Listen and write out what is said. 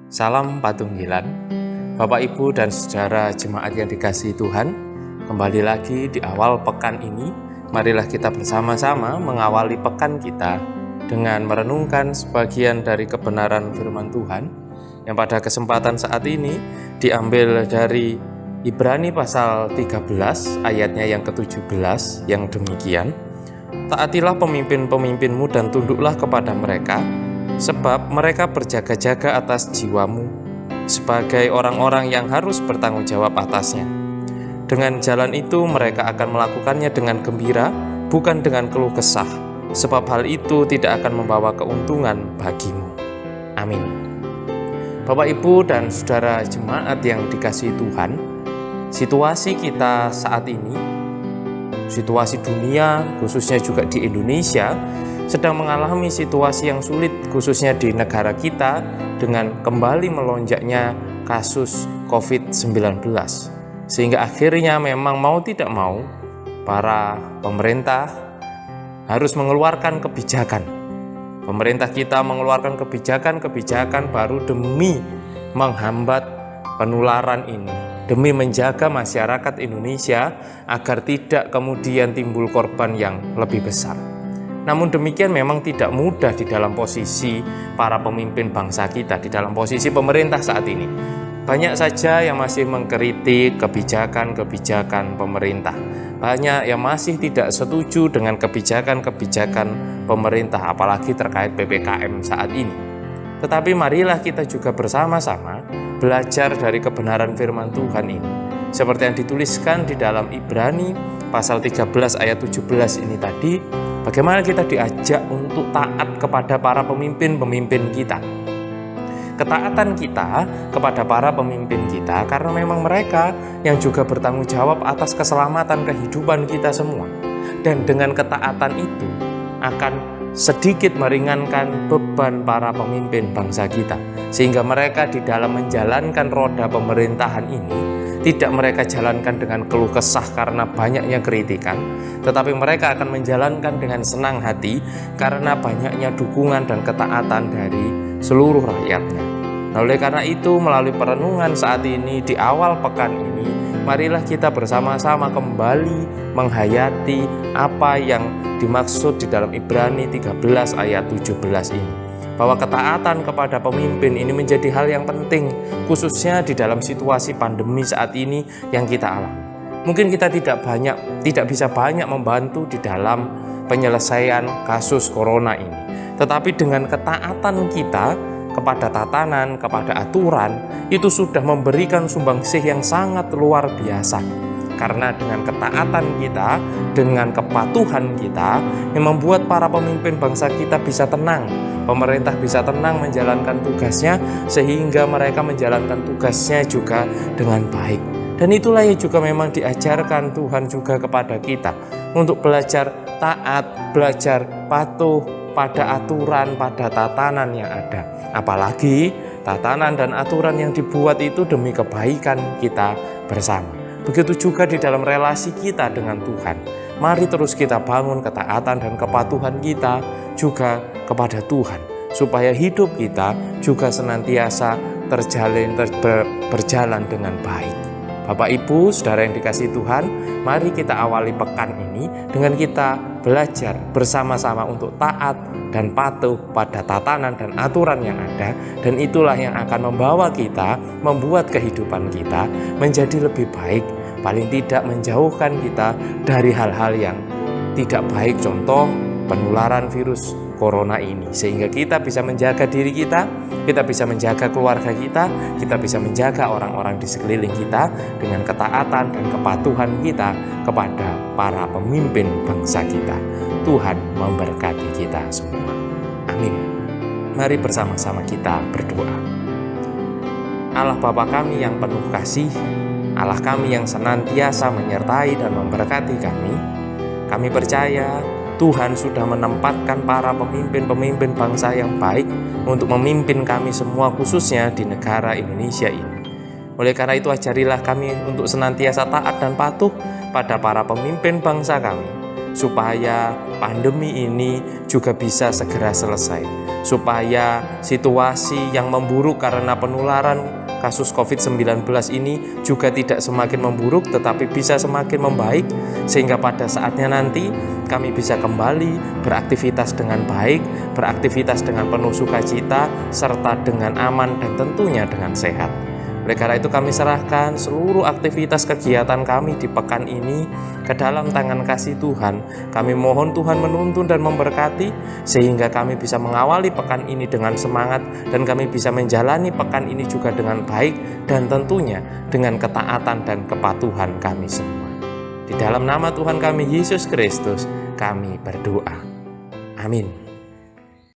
Salam Patunggilan, Bapak Ibu dan Saudara jemaat yang dikasihi Tuhan. Kembali lagi di awal pekan ini, marilah kita bersama-sama mengawali pekan kita dengan merenungkan sebagian dari kebenaran firman Tuhan yang pada kesempatan saat ini diambil dari Ibrani pasal 13 ayatnya yang ke-17 yang demikian. Taatilah pemimpin-pemimpinmu dan tunduklah kepada mereka, sebab mereka berjaga-jaga atas jiwamu sebagai orang-orang yang harus bertanggung jawab atasnya. Dengan jalan itu mereka akan melakukannya dengan gembira, bukan dengan keluh kesah, sebab hal itu tidak akan membawa keuntungan bagimu. Amin. Bapak, Ibu, dan Saudara jemaat yang dikasihi Tuhan, situasi kita saat ini, situasi dunia, khususnya juga di Indonesia, sedang mengalami situasi yang sulit, khususnya di negara kita, dengan kembali melonjaknya kasus COVID-19. Sehingga akhirnya memang mau tidak mau, para pemerintah harus mengeluarkan kebijakan. Pemerintah kita mengeluarkan kebijakan-kebijakan baru demi menghambat penularan ini, demi menjaga masyarakat Indonesia agar tidak kemudian timbul korban yang lebih besar. Namun demikian memang tidak mudah di dalam posisi para pemimpin bangsa kita, di dalam posisi pemerintah saat ini. Banyak saja yang masih mengkritik kebijakan-kebijakan pemerintah. Banyak yang masih tidak setuju dengan kebijakan-kebijakan pemerintah, apalagi terkait PPKM saat ini. Tetapi marilah kita juga bersama-sama belajar dari kebenaran firman Tuhan ini, seperti yang dituliskan di dalam Ibrani pasal 13 ayat 17 ini tadi, bagaimana kita diajak untuk taat kepada para pemimpin-pemimpin kita. Ketaatan kita kepada para pemimpin kita karena memang mereka yang juga bertanggung jawab atas keselamatan kehidupan kita semua. Dan dengan ketaatan itu akan sedikit meringankan beban para pemimpin bangsa kita, sehingga mereka di dalam menjalankan roda pemerintahan ini tidak mereka jalankan dengan keluh kesah karena banyaknya kritikan, tetapi mereka akan menjalankan dengan senang hati karena banyaknya dukungan dan ketaatan dari seluruh rakyatnya. Nah, oleh karena itu, melalui perenungan saat ini di awal pekan ini, marilah kita bersama-sama kembali menghayati apa yang dimaksud di dalam Ibrani 13 ayat 17 ini, bahwa ketaatan kepada pemimpin ini menjadi hal yang penting, khususnya di dalam situasi pandemi saat ini yang kita alami. Mungkin kita tidak bisa banyak membantu di dalam penyelesaian kasus corona ini, tetapi dengan ketaatan kita kepada tatanan, kepada aturan, itu sudah memberikan sumbangsih yang sangat luar biasa. Karena dengan ketaatan kita, dengan kepatuhan kita, yang membuat para pemimpin bangsa kita bisa tenang, pemerintah bisa tenang menjalankan tugasnya, sehingga mereka menjalankan tugasnya juga dengan baik. Dan itulah yang juga memang diajarkan Tuhan juga kepada kita, untuk belajar taat, belajar patuh pada aturan, pada tatanan yang ada. Apalagi tatanan dan aturan yang dibuat itu demi kebaikan kita bersama. Begitu juga di dalam relasi kita dengan Tuhan. Mari terus kita bangun ketaatan dan kepatuhan kita juga kepada Tuhan, supaya hidup kita juga senantiasa berjalan dengan baik. Bapak, Ibu, Saudara yang dikasihi Tuhan, mari kita awali pekan ini dengan kita belajar bersama-sama untuk taat dan patuh pada tatanan dan aturan yang ada, dan itulah yang akan membawa kita, membuat kehidupan kita menjadi lebih baik, paling tidak menjauhkan kita dari hal-hal yang tidak baik, contoh penularan virus corona ini, sehingga kita bisa menjaga diri kita bisa menjaga keluarga kita bisa menjaga orang-orang di sekeliling kita dengan ketaatan dan kepatuhan kita kepada para pemimpin bangsa kita. Tuhan memberkati kita semua. Amin. Mari bersama-sama kita berdoa. Allah Bapa kami yang penuh kasih, Allah kami yang senantiasa menyertai dan memberkati kami percaya Tuhan sudah menempatkan para pemimpin-pemimpin bangsa yang baik untuk memimpin kami semua, khususnya di negara Indonesia ini. Oleh karena itu, ajarilah kami untuk senantiasa taat dan patuh pada para pemimpin bangsa kami, supaya pandemi ini juga bisa segera selesai, supaya situasi yang memburuk karena penularan kasus COVID-19 ini juga tidak semakin memburuk tetapi bisa semakin membaik, sehingga pada saatnya nanti kami bisa kembali beraktivitas dengan baik, beraktivitas dengan penuh sukacita, serta dengan aman dan tentunya dengan sehat. Oleh karena itu kami serahkan seluruh aktivitas kegiatan kami di pekan ini ke dalam tangan kasih Tuhan. Kami mohon Tuhan menuntun dan memberkati sehingga kami bisa mengawali pekan ini dengan semangat dan kami bisa menjalani pekan ini juga dengan baik dan tentunya dengan ketaatan dan kepatuhan kami semua. Di dalam nama Tuhan kami Yesus Kristus kami berdoa. Amin.